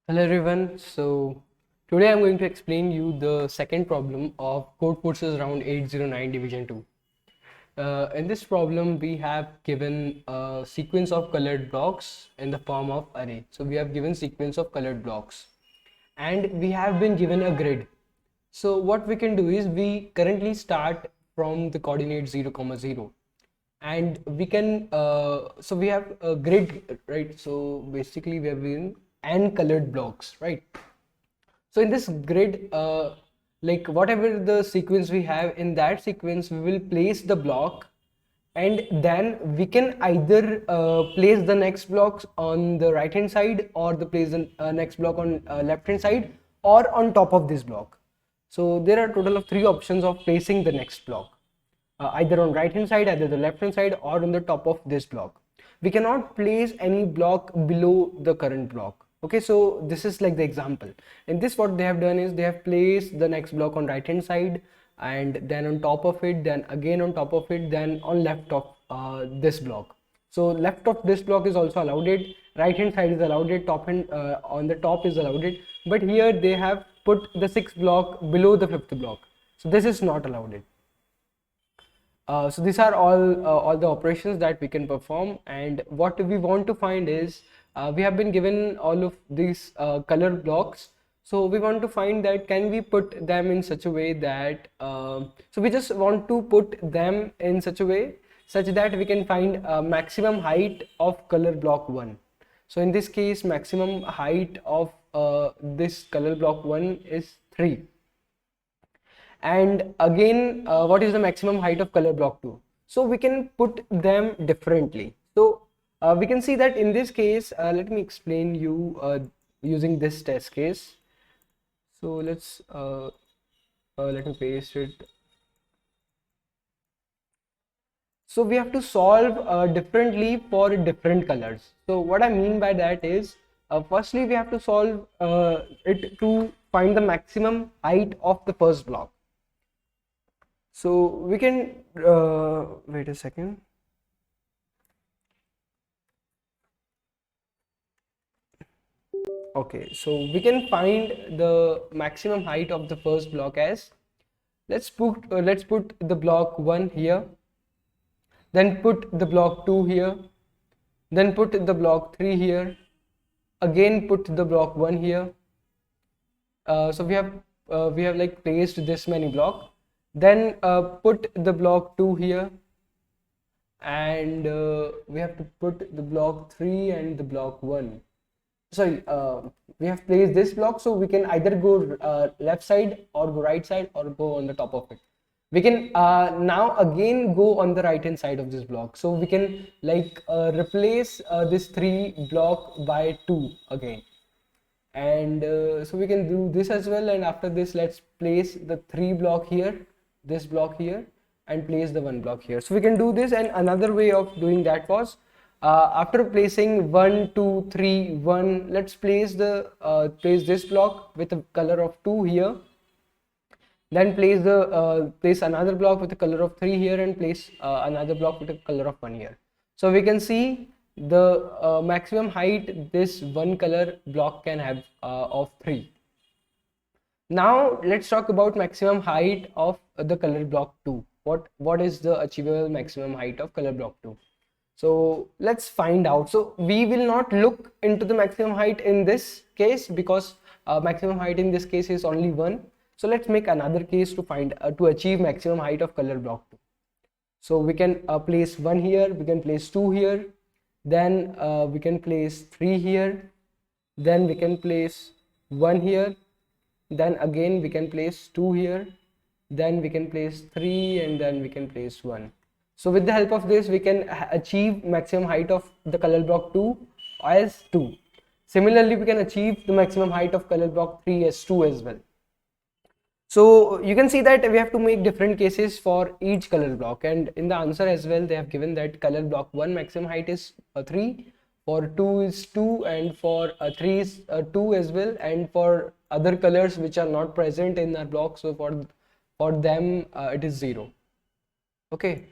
Hello everyone. So today I'm going to explain you the second problem of Codeforces round 809 division 2. In this problem we have given a sequence of colored blocks in the form of array. So we have given sequence of colored blocks and we have been given a grid. So what we can do is we currently start from the coordinate 0, 0 and we can so we have a grid, right? So basically we have been n colored blocks, right? So in this grid, like whatever the sequence we have, in that sequence we will place the block, and then we can either place the next blocks on the right hand side, or the place the next block on left hand side, or on top of this block. So there are a total of three options of placing the next block, either on right hand side, either the left hand side, or on the top of this block. We cannot place any block below the current block. Okay, so this is like the example. In this, what they have done is they have placed the next block on right hand side, and then on top of it, then again on top of it, then on left of this block. So left of this block is also allowed it, right hand side is allowed it, top hand on the top is allowed it, but here they have put the sixth block below the fifth block, so this is not allowed it. So these are all the operations that we can perform, and what we want to find is we have been given all of these color blocks. So we want to find that can we put them in such a way that so we just want to put them in such a way such that we can find maximum height of color block 1. So in this case, maximum height of this color block 1 is 3. And again, what is the maximum height of color block 2? So we can put them differently. So we can see that in this case, let me explain you using this test case. So let's let me paste it. So we have to solve differently for different colors. So what I mean by that is, firstly we have to solve it to find the maximum height of the first block. So we can wait a second. Okay, so we can find the maximum height of the first block as, let's put the block 1 here, then put the block 2 here, then put the block 3 here, again put the block 1 here. So we have like placed this many block, then put the block 2 here, and we have to put the block 3 and the block 1. Sorry, we have placed this block, so we can either go left side or go right side or go on the top of it. We can now again go on the right hand side of this block, so we can like replace this 3 block by 2 again, and so we can do this as well. And after this, let's place the 3 block here, this block here, and place the 1 block here. So we can do this. And another way of doing that was, after placing 1 2 3 1, let's place the place this block with a color of 2 here, then place another block with a color of 3 here, and place another block with a color of 1 here. So we can see the maximum height this one color block can have of 3. Now let's talk about maximum height of the color block 2. What is the achievable maximum height of color block 2? So let's find out. So we will not look into the maximum height in this case, because maximum height in this case is only 1. So let's make another case to find to achieve maximum height of color block 2. So we can place 1 here, we can place 2 here, then we can place 3 here, then we can place 1 here, then again we can place 2 here, then we can place 3, and then we can place 1. So with the help of this, we can achieve maximum height of the color block 2 as 2. Similarly, we can achieve the maximum height of color block 3 as 2 as well. So you can see that we have to make different cases for each color block, and in the answer as well they have given that color block 1 maximum height is 3, for 2 is 2, and for 3 is 2 as well, and for other colors which are not present in our block, so for them it is 0. Okay,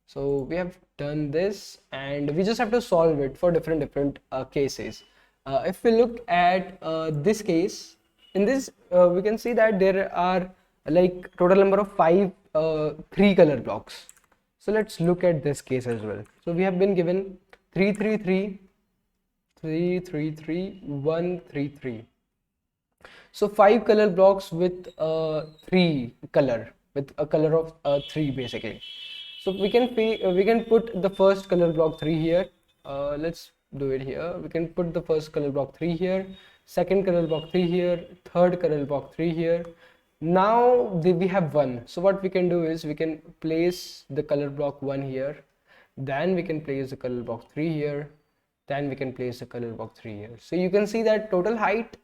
so we have done this, and we just have to solve it for different cases. If we look at this case, in this we can see that there are like total number of five 3-color blocks. So let's look at this case as well. So we have been given 3 3 3 3 3 3 1 3 3. So 5-color blocks with 3 color, with a color of 3 basically. So we can put the first color block 3 here. Let's do it here. We can put the first color block 3 here, second color block 3 here, third color block 3 here. Now we have 1. So what we can do is we can place the color block 1 here, then we can place the color block 3 here, then we can place the color block 3 here. So you can see that total height,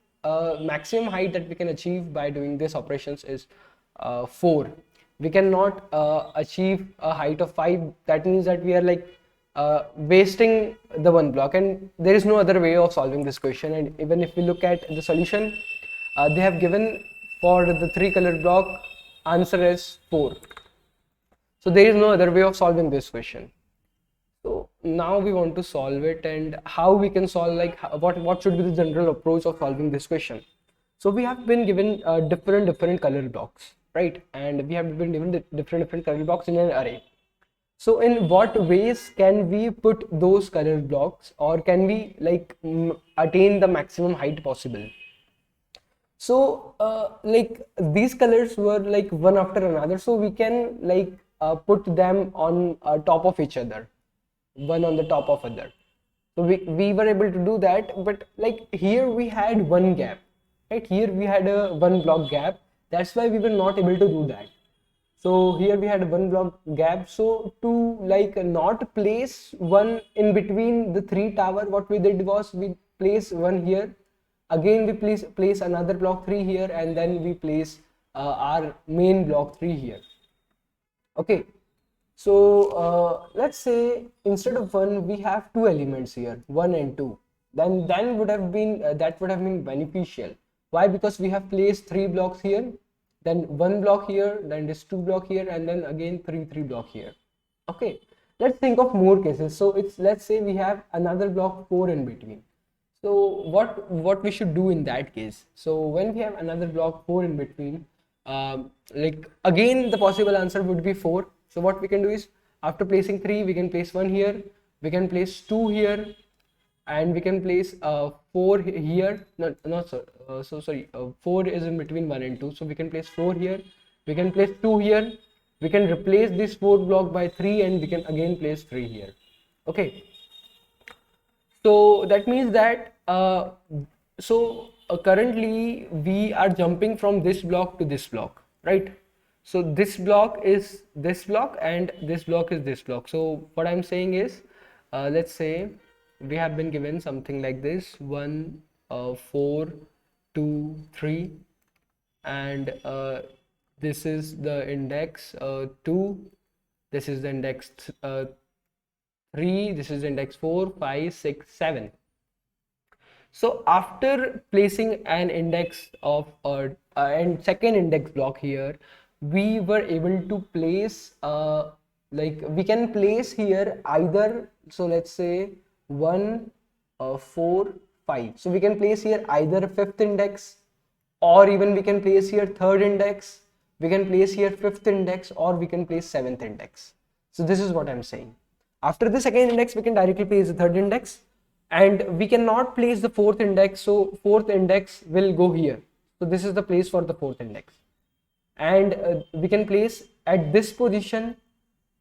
maximum height that we can achieve by doing this operations is 4. We cannot achieve a height of 5. That means that we are like wasting the one block, and there is no other way of solving this question. And even if we look at the solution, they have given for the 3-color block answer is 4. So there is no other way of solving this question. So now we want to solve it, and how we can solve, like what should be the general approach of solving this question. So we have been given different color blocks, right? And we have been given different color blocks in an array. So in what ways can we put those color blocks, or can we like attain the maximum height possible? So like these colors were like one after another, so we can like put them on top of each other, one on the top of other. So we were able to do that, but like here we had one gap, right? Here we had a one block gap, that's why we were not able to do that. So here we had one block gap. So to like not place one in between the 3 tower, what we did was we place one here, again we place another block 3 here, and then we place our main block 3 here. Okay, so let's say instead of 1 we have 2 elements here, 1 and 2. Then would have been that would have been beneficial. Why? Because we have placed 3 blocks here, then 1 block here, then this 2 block here, and then again 3 block here. Okay, let's think of more cases. So it's, let's say we have another block 4 in between. So what we should do in that case? So when we have another block 4 in between, like again the possible answer would be 4. So what we can do is, after placing 3 we can place 1 here, we can place 2 here, and we can place 4 here. Sorry, 4 is in between 1 and 2, so we can place 4 here, we can place 2 here, we can replace this 4 block by 3, and we can again place 3 here. Okay, so that means that currently we are jumping from this block to this block, right? So this block is this block, and this block is this block. So what I'm saying is, let's say we have been given something like this: 1 4 2 3, and this is the index 2, this is the index 3, this is the index 4 5 6 7. So after placing an index of and second index block here, we were able to place like we can place here either, so let's say 1 4 5. So we can place here either 5th index, or even we can place here 3rd index, we can place here 5th index, or we can place 7th index. So this is what I'm saying. After the 2nd index we can directly place the 3rd index, and we cannot place the 4th index, so 4th index will go here. So this is the place for the 4th index, and we can place at this position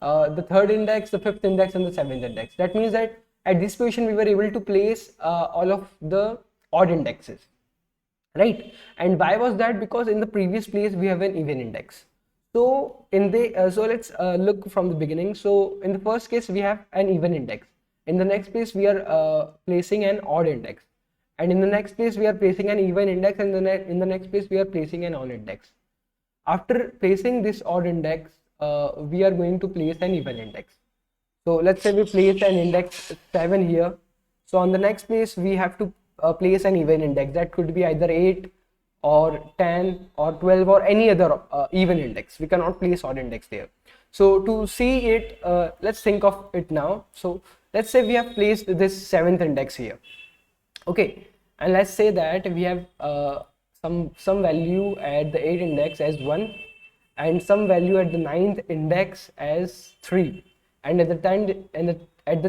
the 3rd index, the 5th index, and the 7th index. That means that at this position we were able to place all of the odd indexes, right? And why was that? Because in the previous place we have an even index. So in the so let's look from the beginning. So in the first case we have an even index, in the next place we are placing an odd index, and in the next place we are placing an even index, and in the next place we are placing an odd index. After placing this odd index, we are going to place an even index. So let's say we place an index 7 here. So on the next place we have to place an even index. That could be either 8 or 10 or 12 or any other even index. We cannot place odd index there. So to see it, let's think of it now. So let's say we have placed this 7th index here. Okay, and let's say that we have some value at the 8th index as 1, and some value at the 9th index as 3, and at the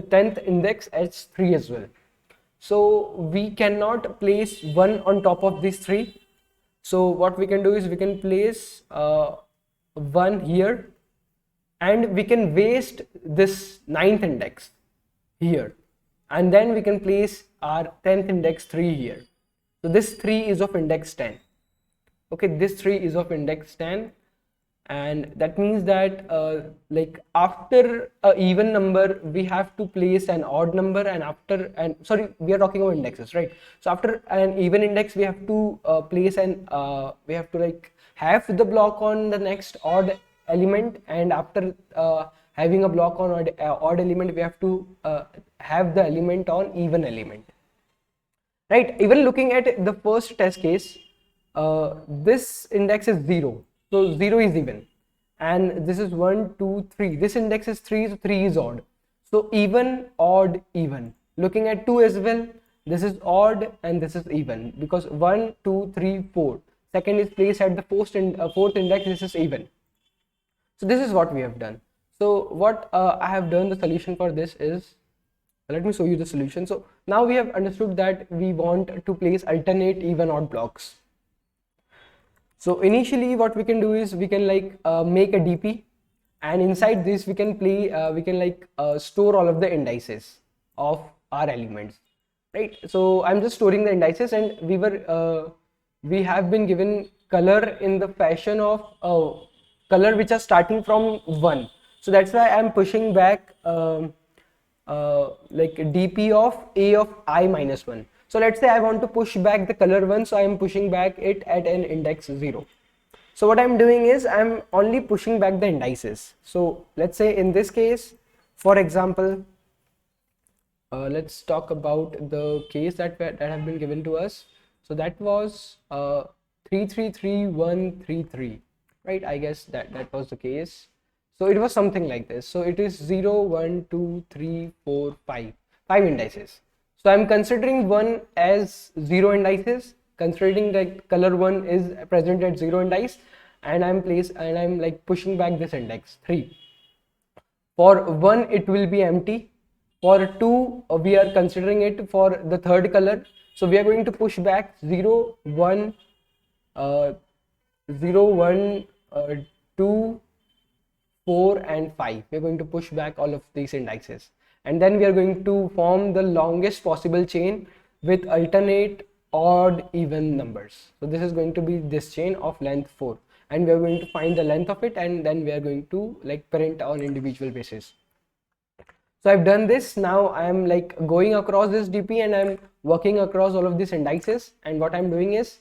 10th index as 3 as well. So we cannot place 1 on top of these 3. So what we can do is we can place 1 here, and we can waste this 9th index here, and then we can place our 10th index 3 here. So this 3 is of index 10. Okay, this 3 is of index 10, and that means that like after a even number we have to place an odd number, and after, and sorry, we are talking about indexes, right? So after an even index we have to place an we have to like have the block on the next odd element, and after having a block on odd element we have to have the element on even element, right? Even looking at the first test case, this index is 0, so 0 is even, and this is 1 2 3, this index is 3, so 3 is odd. So even, odd, even. Looking at 2 as well, this is odd and this is even, because 1 2 3 4, second is placed at the fourth index, this is even. So this is what we have done. So what I have done, the solution for this is, let me show you the solution. So now we have understood that we want to place alternate even odd blocks. So initially what we can do is we can like make a DP, and inside this we can store all of the indices of our elements, right? So I'm just storing the indices, and we have been given color in the fashion of color which are starting from 1. So that's why I'm pushing back like DP of A of I minus 1. So let's say I want to push back the color 1, so I am pushing back it at an index 0. So what I'm doing is I'm only pushing back the indices. So let's say in this case, for example, let's talk about the case that have been given to us. So that was 333133, right? I guess that was the case. So it was something like this. So it is 0 1 2 3 4 5 indices. So I'm considering 1 as 0 indices, considering that color 1 is present at 0 indice, and I'm like pushing back this index 3. For 1 it will be empty. For 2 we are considering it for the third color. So we are going to push back 0 1 2 4 and 5. We're going to push back all of these indices, and then we are going to form the longest possible chain with alternate odd even numbers. So this is going to be this chain of length 4, and we are going to find the length of it, and then we are going to like print on individual basis. So I've done this. Now I'm like going across this DP, and I'm working across all of these indices, and what I'm doing is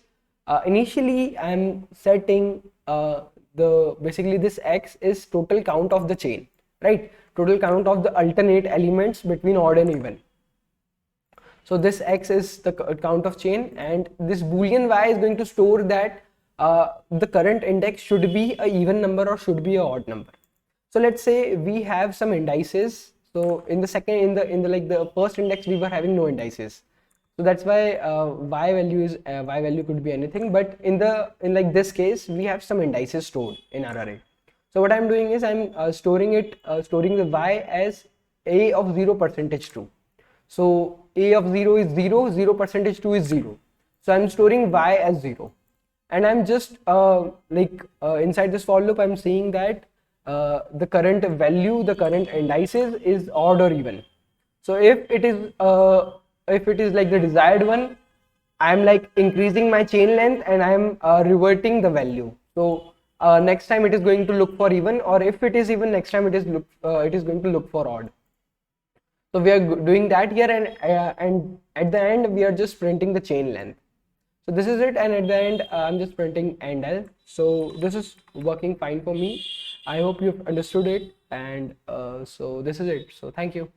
initially I'm setting basically this X is total count of the chain, right? Total count of the alternate elements between odd and even. So this X is the count of chain, and this boolean Y is going to store that the current index should be a even number or should be a odd number. So let's say we have some indices. So in the first index we were having no indices. So that's why y value could be anything, but in like this case we have some indices stored in our array. So what I'm doing is I'm storing the y as a of 0% true. So a of 0 is 0, 0% 2 is 0. So I'm storing y as 0, and I'm just inside this for loop I'm seeing that the current value, the current indices is odd or even. So if it is like the desired one, I'm like increasing my chain length, and I'm reverting the value. So next time it is going to look for even, or if it is even, next time it is going to look for odd. So we are doing that here, and at the end we are just printing the chain length. So this is it, and at the end I'm just printing end L. So this is working fine for me. I hope you've understood it, and so this is it. So thank you.